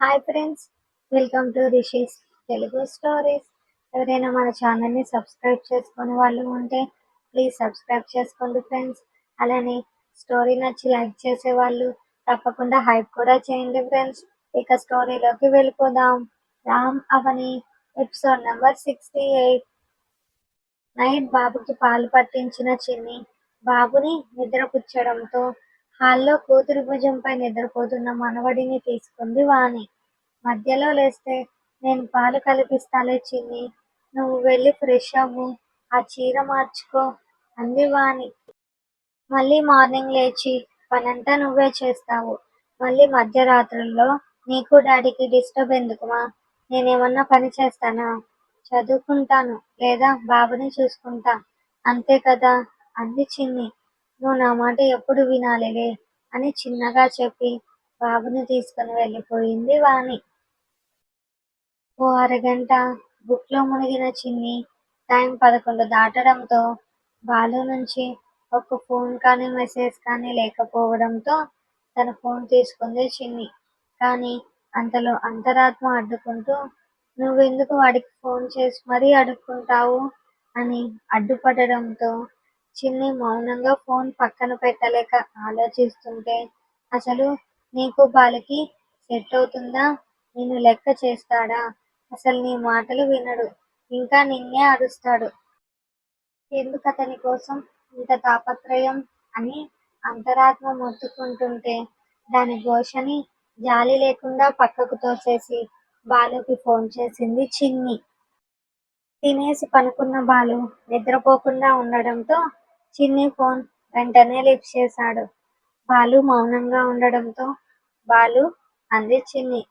Hi friends, welcome to rishis Telugu stories. ఎవరైనా మన ఛానల్ని సబ్స్క్రైబ్ చేసుకునే వాళ్ళు ఉంటే ప్లీజ్ సబ్స్క్రైబ్ చేసుకోండి ఫ్రెండ్స్. అలానే స్టోరీ నచ్చి లైక్ చేసే వాళ్ళు తప్పకుండా హైప్ కూడా చేయండి ఫ్రెండ్స్. ఇక స్టోరీలోకి వెళ్ళిపోదాం. రామ్ అవని ఎపిసోడ్ నెంబర్ 68. నైట్ బాబుకి పాలు పట్టించిన చిన్ని బాబుని నిద్రపుచ్చడంతో హాల్లో కూతురి భుజంపై నిద్రపోతున్న మనవడిని తీసుకుంది వాణి. మధ్యలో లేస్తే నేను పాలు కలిపిస్తాలే చిన్ని, నువ్వు వెళ్ళి ఫ్రెష్ అవ్వు, ఆ చీర మార్చుకో అంది వాణి. మళ్ళీ మార్నింగ్ లేచి పనంతా నువ్వే చేస్తావు, మళ్ళీ మధ్యరాత్రుల్లో నీకు డాడీకి డిస్టర్బ్ ఎందుకుమా? నేనేమన్నా పని చేస్తానా? చదువుకుంటాను లేదా బాబుని చూసుకుంటా, అంతే కదా అంది చిన్ని. నువ్వు నా మాట ఎప్పుడు వినాలిలే అని చిన్నగా చెప్పి బాబుని తీసుకుని వెళ్ళిపోయింది వాణి. ఓ అరగంట బుక్లో మునిగిన చిన్ని టైం 11 దాటడంతో బాలు నుంచి ఒక ఫోన్ కానీ మెసేజ్ కానీ లేకపోవడంతో తన ఫోన్ తీసుకుంది చిన్ని. కానీ అంతలో అంతరాత్మ అడ్డుకుంటూ, నువ్వెందుకు వాడికి ఫోన్ చేసి మరీ అడుక్కుంటావు అని అడ్డుపడడంతో చిన్ని మౌనంగా ఫోన్ పక్కన పెట్టలేక ఆలోచిస్తుంటే, అసలు నీకు బాలుకి సెట్ అవుతుందా? నిన్ను లెక్క చేస్తాడా? అసలు నీ మాటలు వినడు, ఇంకా నిన్నే అరుస్తాడు. ఎందుకు అతని కోసం ఇంత తాపత్రయం అని అంతరాత్మ మొత్తుకుంటుంటే దాని ఘోషని జాలి లేకుండా పక్కకు తోసేసి బాలుకి ఫోన్ చేసింది చిన్ని. తినేసి పనుకున్న బాలు నిద్రపోకుండా ఉండడంతో చిన్ని ఫోన్ వెంటనే లిఫ్ట్ చేశాడు. బాలు మౌనంగా ఉండడంతో, బాలు అంది చిన్ని.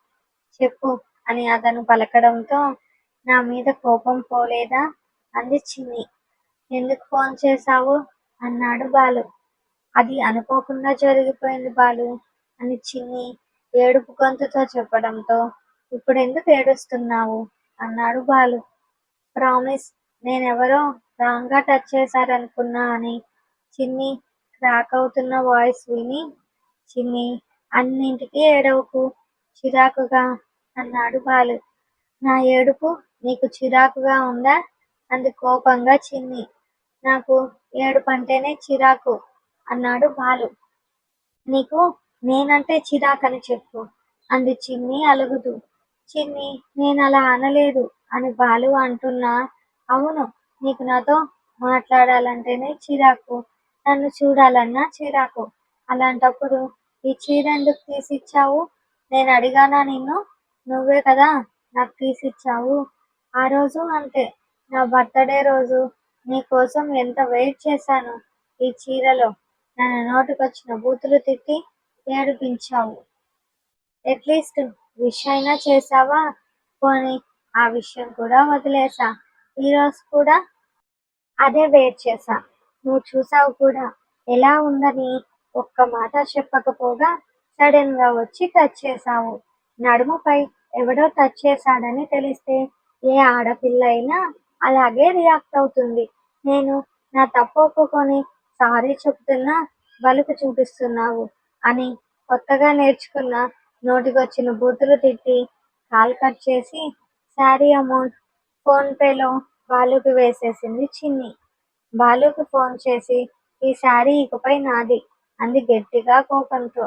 చెప్పు అని అతను పలకడంతో, నా మీద కోపం పోలేదా అంది చిన్ని. ఎందుకు ఫోన్ చేశావు అన్నాడు బాలు. అది అనుకోకుండా జరిగిపోయింది బాలు అని చిన్ని ఏడుపు గొంతుతో చెప్పడంతో, ఇప్పుడెందుకు ఏడుస్తున్నావు అన్నాడు బాలు. ప్రామిస్, నేనెవరో రాంగ్గా టచ్ చేశారనుకున్నా అని చిన్ని క్రాక్ అవుతున్న వాయిస్ విని, చిన్ని అన్నింటికీ ఏడవకు చిరాకుగా అన్నాడు బాలు. నా ఏడుపు నీకు చిరాకుగా ఉందా అంది కోపంగా చిన్ని. నాకు ఏడుపంటేనే చిరాకు అన్నాడు బాలు. నీకు నేనంటే చిరాకని చెప్పు అంది చిన్ని అలుగుతూ. చిన్ని నేనలా అనలేదు అని బాలు అంటున్నా, అవును, నీకు నాతో మాట్లాడాలంటేనే చిరాకు, నన్ను చూడాలన్నా చిరాకు. అలాంటప్పుడు ఈ చీర ఎందుకు తీసిచ్చావు? నేను అడిగానా నిన్ను? నువ్వే కదా నాకు తీసిచ్చావు. ఆ రోజు అంతే, నా బర్త్డే రోజు నీకోసం ఎంత వెయిట్ చేశాను ఈ చీరలో. నన్ను నోటికొచ్చిన బూతులు తిట్టి ఏడిపించావు. అట్లీస్ట్ విష్ అయినా చేశావా? పోనీ ఆ విషయం కూడా వదిలేసా. ఈరోజు కూడా అదే వెయిట్ చేశా. నువ్వు చూసావు కూడా ఎలా ఉందని. ఒక్క మాట చెప్పకపోగా సడన్ గా వచ్చి టచ్ చేశావు. నడుముపై ఎవడో టచ్ చేశాడని తెలిస్తే ఏ ఆడపిల్ల అయినా అలాగే రియాక్ట్ అవుతుంది. నేను నా తప్పు ఒప్పుకొని సారీ చెప్తున్నా బలుపు చూపిస్తున్నావు అని కొత్తగా నేర్చుకున్న నోటికొచ్చిన బూతులు తిట్టి కాల్ కట్ చేసి శారీ అమౌంట్ ఫోన్పేలో బాలుకి వేసేసింది చిన్ని. బాలుకి ఫోన్ చేసి, ఈ శారీ ఇకపై నాది అంది గట్టిగా కోపంతో.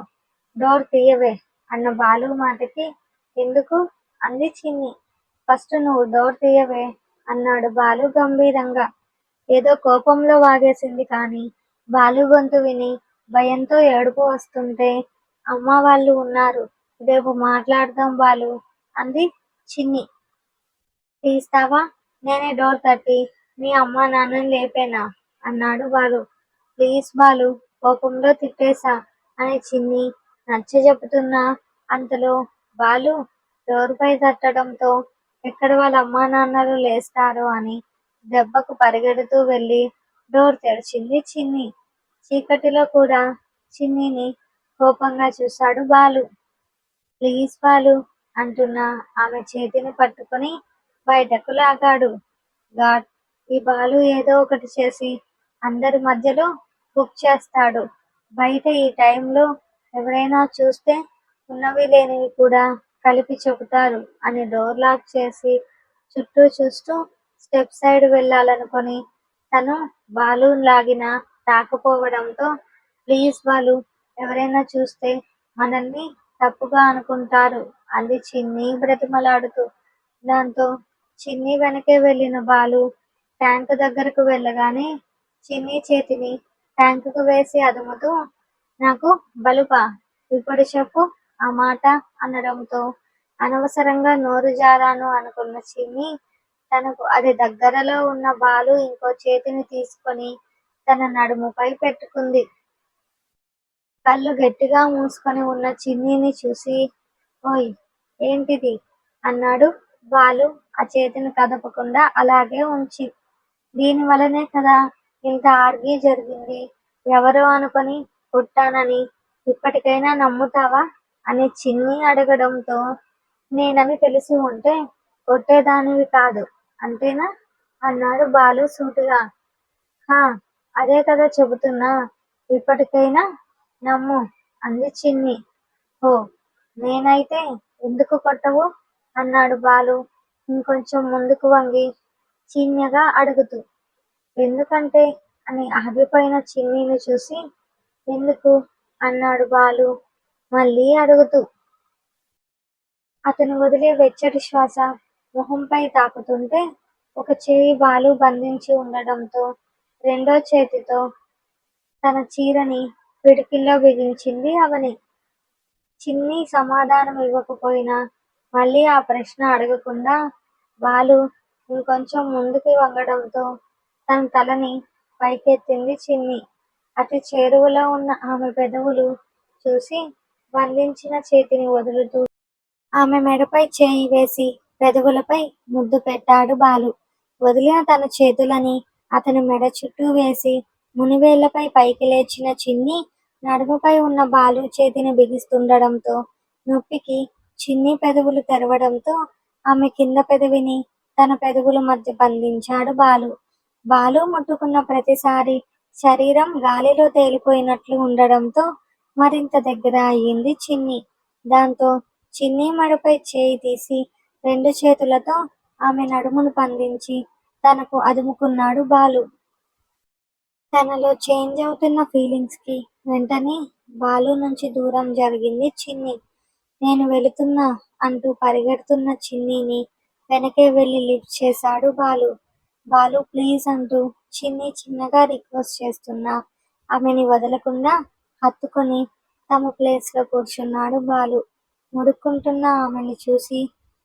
డోర్ తీయవే అన్న బాలు మాటకి, ఎందుకు అంది చిన్ని. ఫస్ట్ నువ్వు డోర్ తీయవే అన్నాడు బాలు గంభీరంగా. ఏదో కోపంలో వాగేసింది కానీ బాలు గొంతు విని భయంతో ఏడుపు వస్తుంటే, అమ్మ వాళ్ళు ఉన్నారు, రేపు మాట్లాడదాం బాలు అంది చిన్ని. తీస్తావా? నేనే డోర్ తట్టి మీ అమ్మా నాన్నని లేపేనా అన్నాడు బాలు. ప్లీజ్ బాలు, కోపంలో తిట్టేశా అని చిన్ని నచ్చజెపుతున్నా అంతలో బాలు డోరుపై తట్టడంతో ఎక్కడ వాళ్ళ అమ్మా నాన్నలు లేస్తారో అని దెబ్బకు పరిగెడుతూ వెళ్ళి డోర్ తెరిచింది చిన్ని. చీకటిలో కూడా చిన్నిని కోపంగా చూశాడు బాలు. ప్లీజ్ బాలు అంటున్న ఆమె చేతిని పట్టుకుని బయటకు లాగాడు. గాడ్, ఈ బాలు ఏదో ఒకటి చేసి అందరి మధ్యలో బుక్ చేస్తాడు. బయట ఈ టైంలో ఎవరైనా చూస్తే ఉన్నవి లేనివి కూడా కలిపి చెబుతారు అని డోర్ లాక్ చేసి చుట్టూ చూస్తూ స్టెప్ సైడ్ వెళ్ళాలనుకొని తను బాలూన్ లాగినా రాకపోవడంతో ప్లీజ్ బాలు, ఎవరైనా చూస్తే మనల్ని తప్పుగా అనుకుంటారు అంది చిన్ని బ్రతిమలాడుతూ. దాంతో చిన్ని వెనకే వెళ్ళిన బాలు ట్యాంకు దగ్గరకు వెళ్ళగానే చిన్ని చేతిని ట్యాంకుకు వేసి అదుముతూ నాకు బలుపా, ఇప్పుడు చెప్పు ఆ మాట అనడంతో అనవసరంగా నోరు జారాను అనుకున్న చిన్ని తనకు అది దగ్గరలో ఉన్న బాలు ఇంకో చేతిని తీసుకొని తన నడుముపై పెట్టుకుంది. కళ్ళు గట్టిగా మూసుకొని ఉన్న చిన్నిని చూసి ఓయ్ ఏంటిది అన్నాడు బాలు ఆ చేతిని కదపకుండా అలాగే ఉంచి. దీని వలనే కదా ఇంత ఆర్గ్యూ జరిగింది. ఎవరో అనుకొని కొట్టానని ఇప్పటికైనా నమ్ముతావా అని చిన్ని అడగడంతో నేనని తెలిసి ఉంటే కొట్టేదానివి కాదు అంతేనా అన్నాడు బాలు సూటిగా. హా, అదే కదా చెబుతున్నా, ఇప్పటికైనా నమ్ము అంది చిన్ని. ఓ, నేనైతే ఎందుకు కొట్టవు అన్నాడు బాలు ఇంకొంచెం ముందుకు వంగి చిన్నగా అడుగుతూ. ఎందుకంటే అని ఆగిపోయిన చిన్నిని చూసి ఎందుకు అన్నాడు బాలు మళ్ళీ అడుగుతూ. అతను వదిలే వెచ్చటి శ్వాస మొహంపై తాకుతుంటే ఒక చేయి బాలు బంధించి ఉండడంతో రెండో చేతితో తన చీరని పిడికిల్లో బిగించింది అవని. చిన్ని సమాధానం ఇవ్వకపోయినా మళ్ళీ ఆ ప్రశ్న అడగకుండా బాలు ఇంకొంచెం ముందుకి వంగడంతో తన తలని పైకెత్తింది చిన్ని. అతి చేరువలో ఉన్న ఆమె పెదవులు చూసి బంధించిన చేతిని వదులుతూ ఆమె మెడపై చేయి వేసి పెదవులపై ముద్దు పెట్టాడు బాలు. వదిలిన తన చేతులని అతని మెడ చుట్టూ వేసి మునివేళ్లపై పైకి లేచిన చిన్ని నడుముపై ఉన్న బాలు చేతిని బిగిస్తుండడంతో నొప్పికి చిన్ని పెదవులు తెరవడంతో ఆమె కింద పెదవిని తన పెదవుల మధ్య బంధించాడు బాలు. బాలు ముట్టుకున్న ప్రతిసారి శరీరం గాలిలో తేలిపోయినట్లు ఉండడంతో మరింత దగ్గర అయ్యింది చిన్ని. దాంతో చిన్ని మెడపై చేయి తీసి రెండు చేతులతో ఆమె నడుమును బంధించి తనకు అదుముకున్నాడు బాలు. తనలో చేంజ్ అవుతున్న ఫీలింగ్స్ కి వెంటనే బాలు నుంచి దూరం జరిగింది చిన్ని. నేను వెళుతున్నా అంటూ పరిగెడుతున్న చిన్నిని వెనకే వెళ్లి లిఫ్ట్ చేశాడు బాలు. బాలు ప్లీజ్ అంటూ చిన్ని చిన్నగా రిక్వెస్ట్ చేస్తున్నా ఆమెని వదలకుండా హత్తుకొని తమ ప్లేస్ లో కూర్చున్నాడు బాలు. ముడుక్కుంటున్న ఆమెని చూసి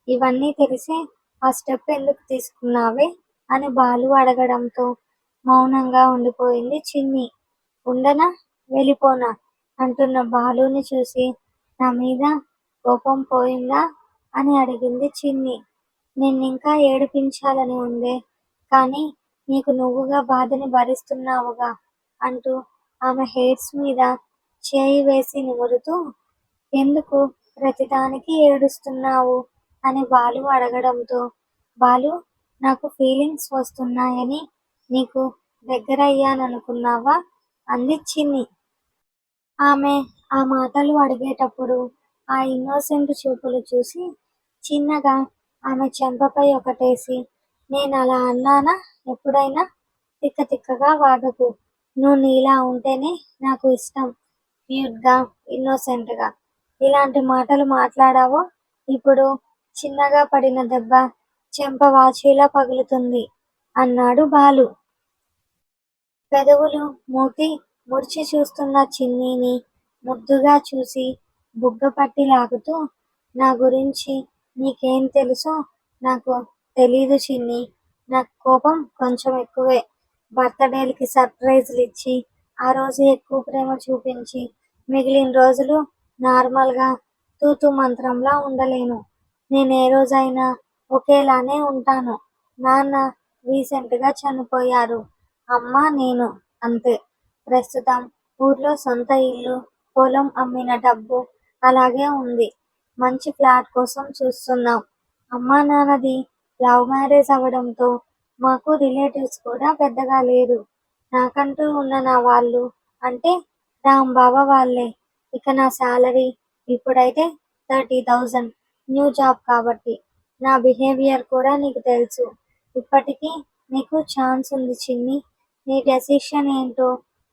ఇవన్నీ తెలిసే ఆ స్టెప్ ఎందుకు తీసుకున్నావే అని బాలు అడగడంతో మౌనంగా ఉండిపోయింది చిన్ని. ఉండనా వెళ్ళిపోనా అంటున్న బాలుని చూసి నా మీద కోపం పోయిందా అని అడిగింది చిన్ని. నిన్నింకా ఏడిపించాలని ఉందే, కానీ నీకు నువ్వుగా బాధని భరిస్తున్నావుగా అంటూ ఆమె హెయిర్స్ మీద చేయి వేసి నిమురుతూ ఎందుకు ప్రతిదానికి ఏడుస్తున్నావు అని బాలు అడగడంతో బాలు నాకు ఫీలింగ్స్ వస్తున్నాయని నీకు దగ్గరయ్యాననుకున్నావా అంది చిన్ని. ఆమె ఆ మాటలు అడిగేటప్పుడు ఆ ఇన్నోసెంట్ చూపులు చూసి చిన్నగా ఆమె చెంపపై ఒకటేసి నేనలా అన్నానా ఎప్పుడైనా తిక్క తిక్కగా వాగకు. నువ్వు నీలా ఉంటేనే నాకు ఇష్టం. క్యూట్ గా ఇన్నోసెంట్ గా ఇలాంటి మాటలు మాట్లాడావో ఇప్పుడు చిన్నగా పడిన దెబ్బ చెంప వాచేలా పగులుతుంది అన్నాడు బాలు. పెదవులు మూతి ముడిచి చూస్తున్న చిన్నిని ముద్దుగా చూసి బుగ్గ పట్టి లాగుతూ నా గురించి నీకేం తెలుసో నాకు తెలీదు చిన్ని. నాకు కోపం కొంచెం ఎక్కువే. బర్త్డేలకి సర్ప్రైజ్లు ఇచ్చి ఆ రోజు ఎక్కువ ప్రేమ చూపించి మిగిలిన రోజులు నార్మల్గా తూతు మంత్రంలా ఉండలేను. నేను ఏ రోజైనా ఒకేలానే ఉంటాను. నాన్న రీసెంట్గా చనిపోయారు. అమ్మ నేను అంతే. ప్రస్తుతం ఊర్లో సొంత ఇల్లు పొలం అమ్మిన డబ్బు అలాగే ఉంది. మంచి ఫ్లాట్ కోసం చూస్తున్నాం. అమ్మా నాన్నది లవ్ మ్యారేజ్ అవడంతో మాకు రిలేటివ్స్ కూడా పెద్దగా లేరు. నాకంటూ ఉన్న నా వాళ్ళు అంటే రాంబావ వాళ్ళే. ఇక నా శాలరీ ఇప్పుడైతే 30,000. న్యూ జాబ్ కాబట్టి నా బిహేవియర్ కూడా నీకు తెలుసు. ఇప్పటికీ నీకు ఛాన్స్ ఉంది చిన్ని. నీ డెసిషన్ ఏంటో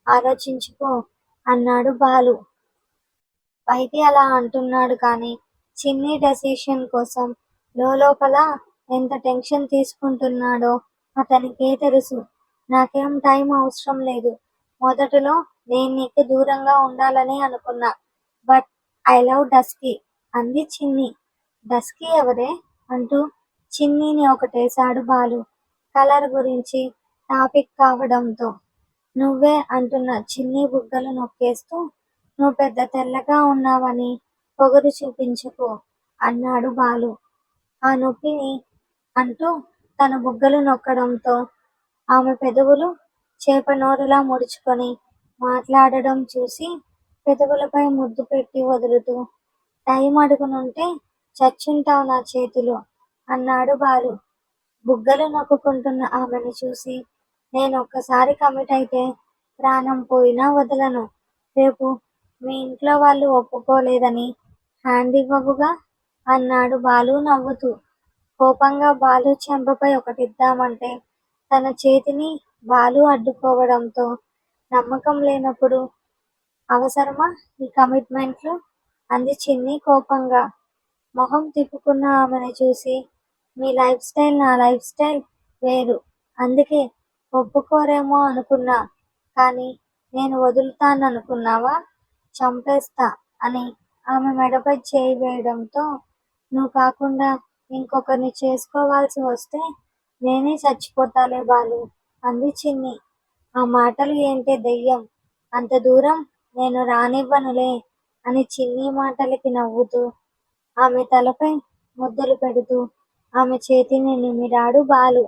ఆలోచించుకో అన్నాడు బాలు. పైకి అలా అంటున్నాడు కానీ చిన్ని డెసిషన్ కోసం లోపల ఎంత టెన్షన్ తీసుకుంటున్నాడో అతనికే తెలుసు. నాకేం టైం అవసరం లేదు. మొదట్లో నేను నీకు దూరంగా ఉండాలని అనుకున్నా. బట్ ఐ లవ్ డస్కీ అంది చిన్ని. డస్కీ ఎవరే అంటూ చిన్నీని ఒకటేశాడు బాలు. కలర్ గురించి టాపిక్ కావడంతో. నువ్వే అంటున్న చిన్ని బుగ్గలు నొక్కేస్తూ నువ్వు పెద్ద తెల్లగా ఉన్నావని పొగరు చూపించుకో అన్నాడు బాలు. ఆ నొప్పిని అంటూ తన బుగ్గలు నొక్కడంతో ఆమె పెదవులు చేపనోరులా ముడుచుకొని మాట్లాడడం చూసి పెదవులపై ముద్దు పెట్టి వదులుతూ టైం అడుగునుంటే చచ్చుంటావు నా చేతిలో అన్నాడు బాలు. బుగ్గలు నొక్కుంటున్న ఆమెను చూసి నేను ఒక్కసారి కమిట్ అయితే ప్రాణం పోయినా వదలను. రేపు మీ ఇంట్లో వాళ్ళు ఒప్పుకోలేదని హ్యాండ్ ఇవ్వవుగా అన్నాడు బాలు నవ్వుతూ. కోపంగా బాలు చెంపపై ఒకటిద్దామంటే తన చేతిని బాలు అడ్డుకోవడంతో నమ్మకం లేనప్పుడు అవసరమా ఈ కమిట్మెంట్లు అంది చిన్ని కోపంగా. మొహం తిప్పుకున్న ఆమెను చూసి మీ లైఫ్ స్టైల్ నా లైఫ్ స్టైల్ వేరు. అందుకే ఒప్పుకోరేమో అనుకున్నా. కానీ నేను వదులుతాననుకున్నావా? చంపేస్తా అని ఆమె మెడపై చేయి వేయడంతో నువ్వు కాకుండా ఇంకొకరిని చేసుకోవాల్సి వస్తే నేనే చచ్చిపోతాలే బాలు అంది చిన్ని. ఆ మాటలు ఏంటే దెయ్యం, అంత దూరం నేను రానివ్వనులే అని చిన్ని మాటలకి నవ్వుతూ ఆమె తలపై ముద్దులు పెడుతూ ఆమె చేతిని నిమిరాడు బాలు.